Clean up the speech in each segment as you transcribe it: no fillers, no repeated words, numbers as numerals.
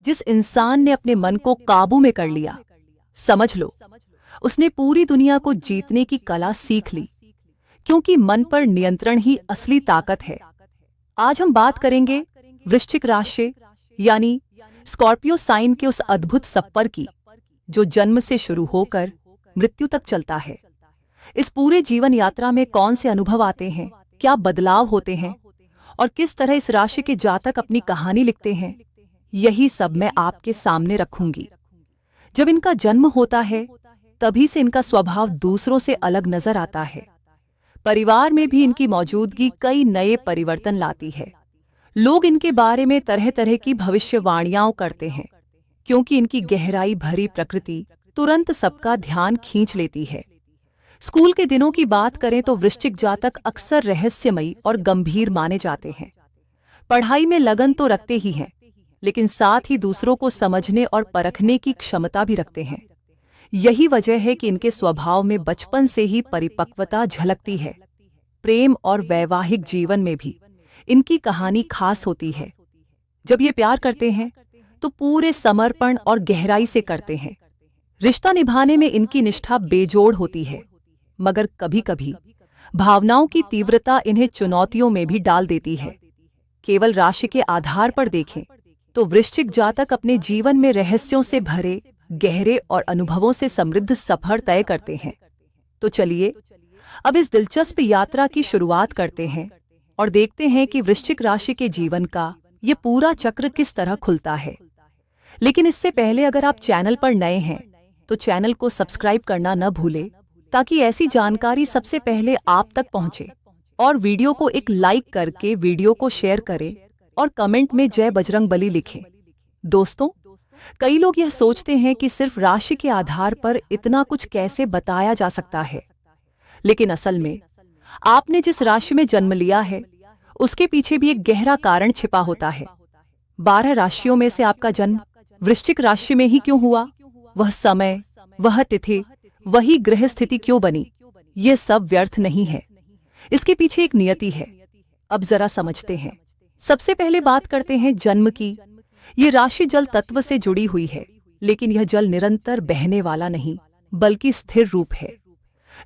जिस इंसान ने अपने मन को काबू में कर लिया, समझ लो उसने पूरी दुनिया को जीतने की कला सीख ली, क्योंकि मन पर नियंत्रण ही असली ताकत है। आज हम बात करेंगे वृश्चिक राशि यानी स्कॉर्पियो साइन के उस अद्भुत सफर की, जो जन्म से शुरू होकर मृत्यु तक चलता है। इस पूरे जीवन यात्रा में कौन से अनुभव आते हैं, क्या बदलाव होते हैं और किस तरह इस राशि के जातक अपनी कहानी लिखते हैं, यही सब मैं आपके सामने रखूंगी। जब इनका जन्म होता है तभी से इनका स्वभाव दूसरों से अलग नजर आता है। परिवार में भी इनकी मौजूदगी कई नए परिवर्तन लाती है। लोग इनके बारे में तरह तरह की भविष्यवाणियां करते हैं, क्योंकि इनकी गहराई भरी प्रकृति तुरंत सबका ध्यान खींच लेती है। स्कूल के दिनों की बात करें तो वृश्चिक जातक अक्सर रहस्यमयी और गंभीर माने जाते हैं। पढ़ाई में लगन तो रखते ही हैं, लेकिन साथ ही दूसरों को समझने और परखने की क्षमता भी रखते हैं। यही वजह है कि इनके स्वभाव में बचपन से ही परिपक्वता झलकती है। प्रेम और वैवाहिक जीवन में भी इनकी कहानी खास होती है। जब ये प्यार करते हैं तो पूरे समर्पण और गहराई से करते हैं। रिश्ता निभाने में इनकी निष्ठा बेजोड़ होती है, मगर कभी-कभी भावनाओं की तीव्रता इन्हें चुनौतियों में भी डाल देती है। केवल राशि के आधार पर देखें तो वृश्चिक जातक अपने जीवन में रहस्यों से भरे, गहरे और अनुभवों से समृद्ध सफर तय करते हैं। तो चलिए अब इस दिलचस्प यात्रा की शुरुआत करते हैं और देखते हैं कि वृश्चिक राशि के जीवन का ये पूरा चक्र किस तरह खुलता है। लेकिन इससे पहले अगर आप चैनल पर नए हैं तो चैनल को सब्सक्राइब करना न भूलें, ताकि ऐसी जानकारी सबसे पहले आप तक पहुंचे। और वीडियो को एक लाइक करके वीडियो को शेयर करें और कमेंट में जय बजरंगबली लिखें। दोस्तों, कई लोग यह सोचते हैं कि सिर्फ राशि के आधार पर इतना कुछ कैसे बताया जा सकता है, लेकिन असल में आपने जिस राशि में जन्म लिया है उसके पीछे भी एक गहरा कारण छिपा होता है। 12 राशियों में से आपका जन्म वृश्चिक राशि में ही क्यों हुआ? वह समय, वह तिथि, वही ग्रह स्थिति क्यों बनी? ये सब व्यर्थ नहीं है, इसके पीछे एक नियति है। अब जरा समझते हैं। सबसे पहले बात करते हैं जन्म की। ये राशि जल तत्व से जुड़ी हुई है, लेकिन यह जल निरंतर बहने वाला नहीं, बल्कि स्थिर रूप है।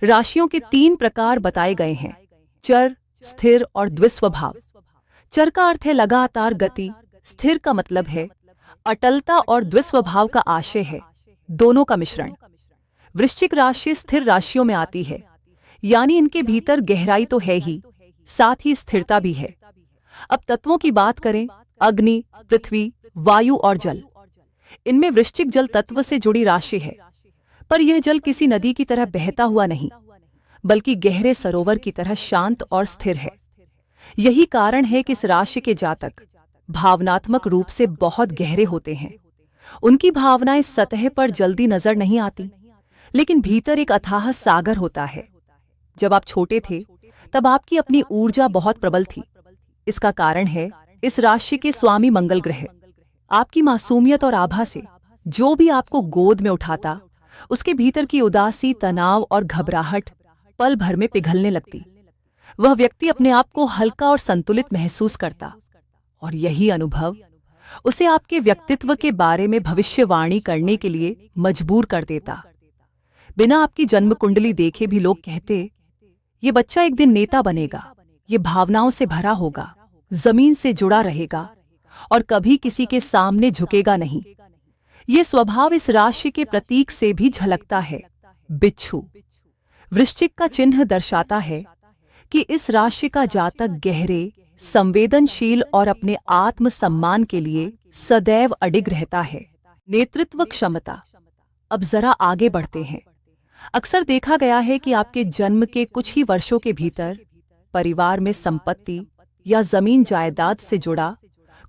राशियों के 3 प्रकार बताए गए हैं: चर, स्थिर और द्विस्वभाव। चर का अर्थ है लगातार गति, स्थिर का मतलब है अटलता और द्विस्वभाव का आशय है दोनों का मिश्रण। वृश्चिक राशि स्थिर राशियों में आती है, यानी इनके भीतर गहराई तो है ही, साथ ही स्थिरता भी है। अब तत्वों की बात करें, अग्नि, पृथ्वी, वायु और जल। इनमें वृश्चिक जल तत्व से जुड़ी राशि है, पर यह जल किसी नदी की तरह बहता हुआ नहीं, बल्कि गहरे सरोवर की तरह शांत और स्थिर है। यही कारण है कि इस राशि के जातक भावनात्मक रूप से बहुत गहरे होते हैं। उनकी भावनाएं सतह पर जल्दी नजर नहीं आती, लेकिन भीतर एक अथाह सागर होता है। जब आप छोटे थे तब आपकी अपनी ऊर्जा बहुत प्रबल थी। इसका कारण है इस राशि के स्वामी मंगल ग्रह। आपकी मासूमियत और आभा से जो भी आपको गोद में उठाता, उसके भीतर की उदासी, तनाव और घबराहट पल भर में पिघलने लगती। वह व्यक्ति अपने आप को हल्का और संतुलित महसूस करता, और यही अनुभव उसे आपके व्यक्तित्व के बारे में भविष्यवाणी करने के लिए मजबूर कर देता। बिना आपकी जन्म कुंडली देखे भी लोग कहते, ये बच्चा एक दिन नेता बनेगा, ये भावनाओं से भरा होगा, जमीन से जुड़ा रहेगा और कभी किसी के सामने झुकेगा नहीं। ये स्वभाव इस राशि के प्रतीक से भी झलकता है, बिच्छू। वृश्चिक का चिन्ह दर्शाता है कि इस राशि का जातक गहरे, संवेदनशील और अपने आत्मसम्मान के लिए सदैव अडिग रहता है। नेतृत्व क्षमता। अब जरा आगे बढ़ते हैं। अक्सर देखा गया है कि आपके जन्म के कुछ ही वर्षों के भीतर परिवार में संपत्ति या जमीन जायदाद से जुड़ा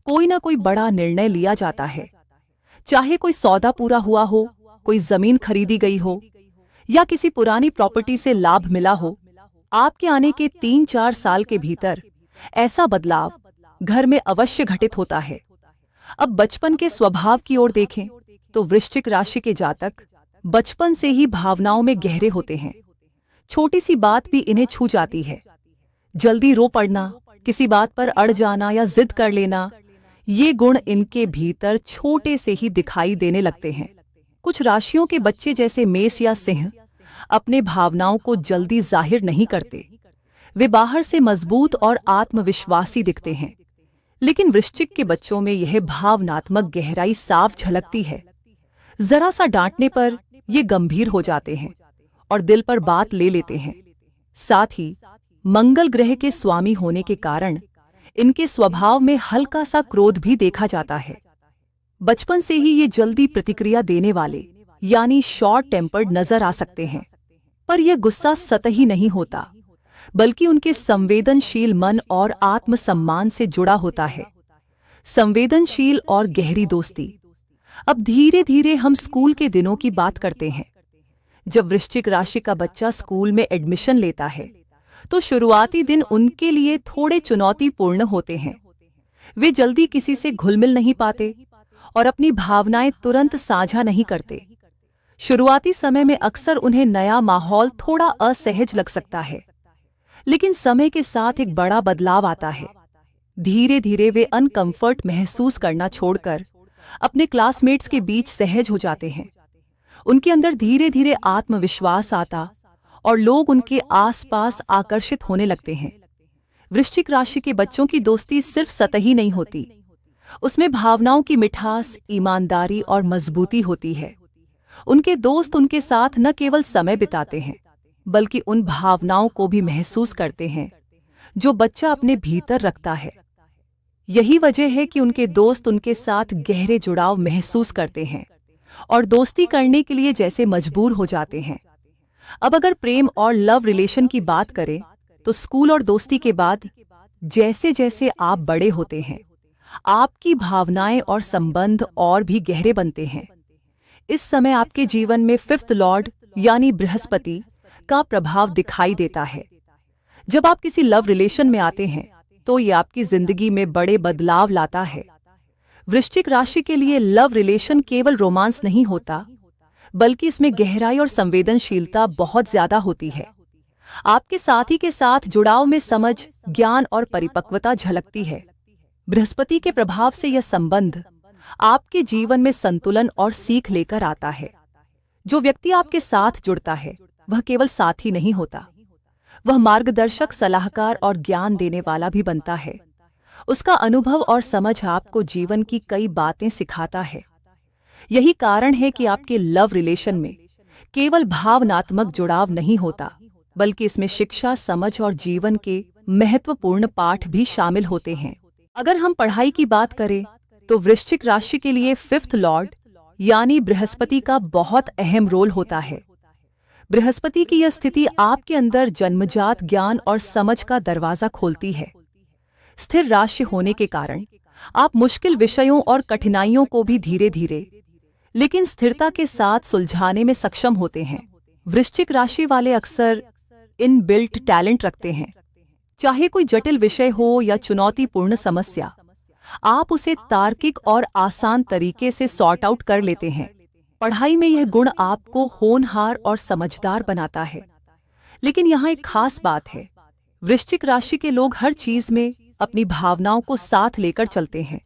कोई ना कोई बड़ा निर्णय लिया जाता है। चाहे कोई सौदा पूरा हुआ हो, कोई जमीन खरीदी गई हो या किसी पुरानी प्रॉपर्टी से लाभ मिला हो, आपके आने के 3-4 साल के भीतर ऐसा बदलाव घर में अवश्य घटित होता है। अब बचपन के स्वभाव की ओर देखें तो वृश्चिक राशि के जातक बचपन से ही भावनाओं में गहरे होते हैं। छोटी सी बात भी इन्हें छू जाती है। जल्दी रो पड़ना, किसी बात पर अड़ जाना या जिद कर लेना, ये गुण इनके भीतर छोटे से ही दिखाई देने लगते हैं। कुछ राशियों के बच्चे जैसे मेष या सिंह अपने भावनाओं को जल्दी जाहिर नहीं करते। वे बाहर से मजबूत और आत्मविश्वासी दिखते हैं, लेकिन वृश्चिक के बच्चों में यह भावनात्मक गहराई साफ झलकती है। जरा सा डांटने पर ये गंभीर हो जाते हैं और दिल पर बात ले लेते हैं। साथ ही मंगल ग्रह के स्वामी होने के कारण इनके स्वभाव में हल्का सा क्रोध भी देखा जाता है। बचपन से ही ये जल्दी प्रतिक्रिया देने वाले यानी शॉर्ट टेम्पर्ड नजर आ सकते हैं, पर यह गुस्सा सतही नहीं होता, बल्कि उनके संवेदनशील मन और आत्मसम्मान से जुड़ा होता है। संवेदनशील और गहरी दोस्ती। अब धीरे धीरे हम स्कूल के दिनों की बात करते हैं। जब वृश्चिक राशि का बच्चा स्कूल में एडमिशन लेता है, तो शुरुआती दिन उनके लिए थोड़े चुनौतीपूर्ण होते हैं। वे जल्दी किसी से घुल मिल नहीं पाते और अपनी भावनाएं तुरंत साझा नहीं करते। शुरुआती समय में अक्सर उन्हें नया माहौल थोड़ा असहज लग सकता है, लेकिन समय के साथ एक बड़ा बदलाव आता है। धीरे धीरे वे अनकंफर्ट महसूस करना छोड़कर अपने क्लासमेट्स के बीच सहज हो जाते हैं। उनके अंदर धीरे धीरे आत्मविश्वास आता और लोग उनके आसपास आकर्षित होने लगते हैं। वृश्चिक राशि के बच्चों की दोस्ती सिर्फ सतही नहीं होती, उसमें भावनाओं की मिठास, ईमानदारी और मजबूती होती है। उनके दोस्त उनके साथ न केवल समय बिताते हैं, बल्कि उन भावनाओं को भी महसूस करते हैं जो बच्चा अपने भीतर रखता है। यही वजह है कि उनके दोस्त उनके साथ गहरे जुड़ाव महसूस करते हैं और दोस्ती करने के लिए जैसे मजबूर हो जाते हैं। अब अगर प्रेम और लव रिलेशन की बात करें, तो स्कूल और दोस्ती के बाद जैसे जैसे आप बड़े होते हैं, आपकी भावनाएं और संबंध और भी गहरे बनते हैं। इस समय आपके जीवन में फिफ्थ लॉर्ड यानी बृहस्पति का प्रभाव दिखाई देता है। जब आप किसी लव रिलेशन में आते हैं, तो ये आपकी जिंदगी में बड़े बदलाव लाता है। वृश्चिक राशि के लिए लव रिलेशन केवल रोमांस नहीं होता, बल्कि इसमें गहराई और संवेदनशीलता बहुत ज्यादा होती है। आपके साथी के साथ जुड़ाव में समझ, ज्ञान और परिपक्वता झलकती है। बृहस्पति के प्रभाव से यह संबंध आपके जीवन में संतुलन और सीख लेकर आता है। जो व्यक्ति आपके साथ जुड़ता है, वह केवल साथी नहीं होता, वह मार्गदर्शक, सलाहकार और ज्ञान देने वाला भी बनता है। उसका अनुभव और समझ आपको जीवन की कई बातें सिखाता है। यही कारण है कि आपके लव रिलेशन में केवल भावनात्मक जुड़ाव नहीं होता, बल्कि इसमें शिक्षा, समझ और जीवन के महत्वपूर्ण पाठ भी शामिल होते हैं। अगर हम पढ़ाई की बात करें, तो वृश्चिक राशि के लिए फिफ्थ लॉर्ड यानी बृहस्पति का बहुत अहम रोल होता है। बृहस्पति की यह स्थिति आपके अंदर जन्मजात ज्ञान और समझ का दरवाजा खोलती है। स्थिर राशि होने के कारण आप मुश्किल विषयों और कठिनाइयों को भी धीरे धीरे लेकिन स्थिरता के साथ सुलझाने में सक्षम होते हैं। वृश्चिक राशि वाले अक्सर इन बिल्ट टैलेंट रखते हैं। चाहे कोई जटिल विषय हो या चुनौतीपूर्ण समस्या, आप उसे तार्किक और आसान तरीके से सॉर्ट आउट कर लेते हैं। पढ़ाई में यह गुण आपको होनहार और समझदार बनाता है। लेकिन यहाँ एक खास बात है, वृश्चिक राशि के लोग हर चीज में अपनी भावनाओं को साथ लेकर चलते हैं।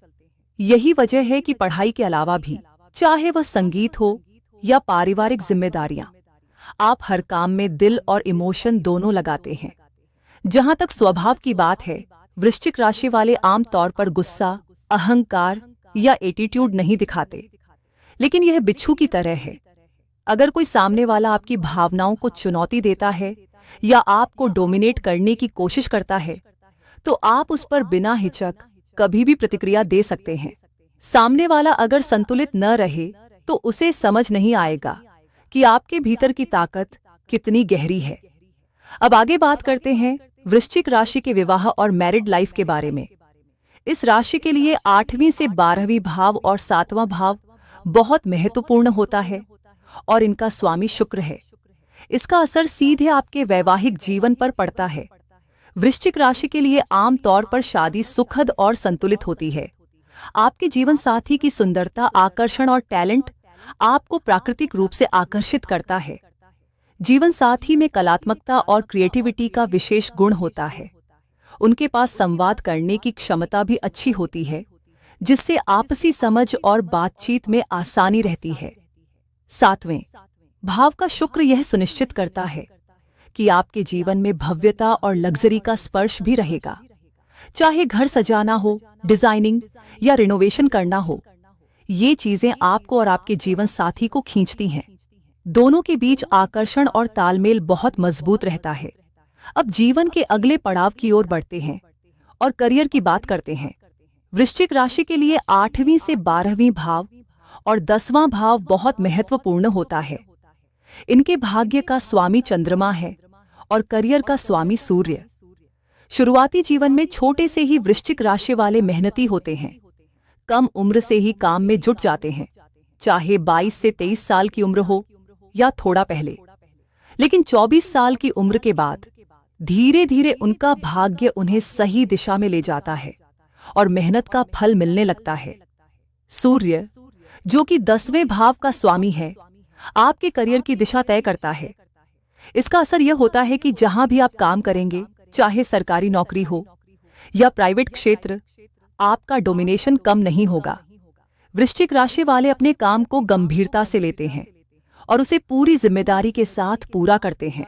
यही वजह है कि पढ़ाई के अलावा भी, चाहे वह संगीत हो या पारिवारिक जिम्मेदारियां, आप हर काम में दिल और इमोशन दोनों लगाते हैं। जहां तक स्वभाव की बात है, वृश्चिक राशि वाले आमतौर पर गुस्सा, अहंकार या एटीट्यूड नहीं दिखाते, लेकिन यह बिच्छू की तरह है। अगर कोई सामने वाला आपकी भावनाओं को चुनौती देता है या आपको डोमिनेट करने की कोशिश करता है, तो आप उस पर बिना हिचक कभी भी प्रतिक्रिया दे सकते हैं। सामने वाला अगर संतुलित न रहे, तो उसे समझ नहीं आएगा कि आपके भीतर की ताकत कितनी गहरी है। अब आगे बात करते हैं वृश्चिक राशि के विवाह और मैरिड लाइफ के बारे में। इस राशि के लिए 8वीं से 12वीं भाव और 7वां भाव बहुत महत्वपूर्ण होता है और इनका स्वामी शुक्र है। इसका असर सीधे आपके वैवाहिक जीवन पर पड़ता है। वृश्चिक राशि के लिए आमतौर पर शादी सुखद और संतुलित होती है। आपके जीवन साथी की सुंदरता, आकर्षण और टैलेंट आपको प्राकृतिक रूप से आकर्षित करता है। जीवन साथी में कलात्मकता और क्रिएटिविटी का विशेष गुण होता है। उनके पास संवाद करने की क्षमता भी अच्छी होती है, जिससे आपसी समझ और बातचीत में आसानी रहती है। 7वें भाव का शुक्र यह सुनिश्चित करता है कि आपके जीवन में भव्यता और लग्जरी का स्पर्श भी रहेगा। चाहे घर सजाना हो, डिजाइनिंग या रिनोवेशन करना हो, ये चीजें आपको और आपके जीवन साथी को खींचती हैं। दोनों के बीच आकर्षण और तालमेल बहुत मजबूत रहता है। अब जीवन के अगले पड़ाव की ओर बढ़ते हैं और करियर की बात करते हैं। वृश्चिक राशि के लिए 8वीं से 12वीं भाव और 10वां भाव बहुत महत्वपूर्ण होता है। इनके भाग्य का स्वामी चंद्रमा है और करियर का स्वामी सूर्य। शुरुआती जीवन में छोटे से ही वृश्चिक राशि वाले मेहनती होते हैं। कम उम्र से ही काम में जुट जाते हैं, चाहे 22 से 23 साल की उम्र हो या थोड़ा पहले। लेकिन 24 साल की उम्र के बाद धीरे धीरे उनका भाग्य उन्हें सही दिशा में ले जाता है और मेहनत का फल मिलने लगता है। सूर्य, जो कि 10वें भाव का स्वामी है, आपके करियर की दिशा तय करता है। इसका असर यह होता है कि जहां भी आप काम करेंगे, चाहे सरकारी नौकरी हो या प्राइवेट क्षेत्र, आपका डोमिनेशन कम नहीं होगा। वृश्चिक राशि वाले अपने काम को गंभीरता से लेते हैं और उसे पूरी जिम्मेदारी के साथ पूरा करते हैं।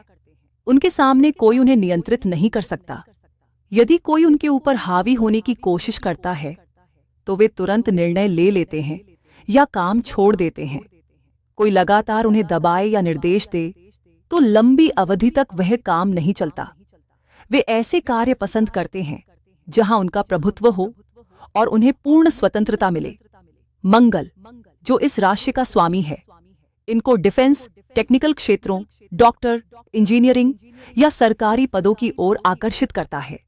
उनके सामने कोई उन्हें नियंत्रित नहीं कर सकता। यदि कोई उनके ऊपर हावी होने की कोशिश करता है, तो वे तुरंत निर्णय ले लेते हैं या काम छोड़ देते हैं। कोई लगातार उन्हें दबाए या निर्देश दे, तो लंबी अवधि तक वह काम नहीं चलता। वे ऐसे कार्य पसंद करते हैं जहां उनका प्रभुत्व हो और उन्हें पूर्ण स्वतंत्रता मिले। मंगल, जो इस राशि का स्वामी है, इनको डिफेंस, टेक्निकल क्षेत्रों, डॉक्टर, इंजीनियरिंग या सरकारी पदों की ओर आकर्षित करता है।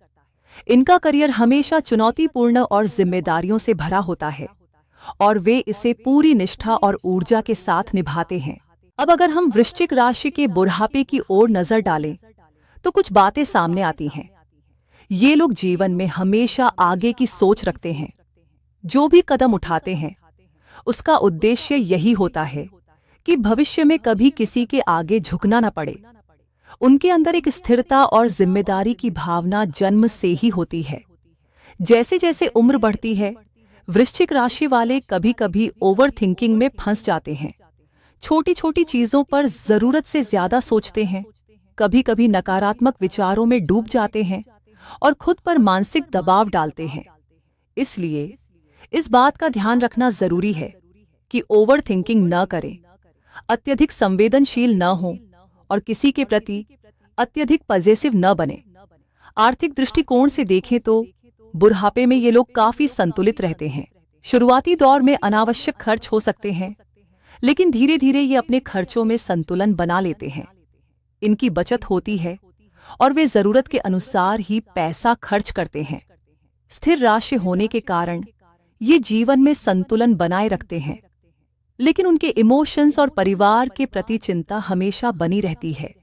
इनका करियर हमेशा चुनौतीपूर्ण और जिम्मेदारियों से भरा होता है और वे इसे पूरी निष्ठा और ऊर्जा के साथ निभाते हैं। अब अगर हम वृश्चिक राशि के बुढ़ापे की ओर नजर डालें, तो कुछ बातें सामने आती हैं। ये लोग जीवन में हमेशा आगे की सोच रखते हैं। जो भी कदम उठाते हैं, उसका उद्देश्य यही होता है कि भविष्य में कभी किसी के आगे झुकना न पड़े। उनके अंदर एक स्थिरता और जिम्मेदारी की भावना जन्म से ही होती है। जैसे जैसे उम्र बढ़ती है, वृश्चिक राशि वाले कभी कभी ओवर थिंकिंग में फंस जाते हैं। छोटी छोटी चीजों पर जरूरत से ज्यादा सोचते हैं, कभी कभी नकारात्मक विचारों में डूब जाते हैं और खुद पर मानसिक दबाव डालते हैं। इसलिए इस बात का ध्यान रखना जरूरी है कि ओवर थिंकिंग न करें, अत्यधिक संवेदनशील न हों और किसी के प्रति अत्यधिक पॉजिटिव न बने। आर्थिक दृष्टिकोण से देखें तो बुढ़ापे में ये लोग काफी संतुलित रहते हैं। शुरुआती दौर में अनावश्यक खर्च हो सकते हैं, लेकिन धीरे धीरे ये अपने खर्चों में संतुलन बना लेते हैं। इनकी बचत होती है और वे जरूरत के अनुसार ही पैसा खर्च करते हैं। स्थिर राशि होने के कारण ये जीवन में संतुलन बनाए रखते हैं, लेकिन उनके इमोशंस और परिवार के प्रति चिंता हमेशा बनी रहती है।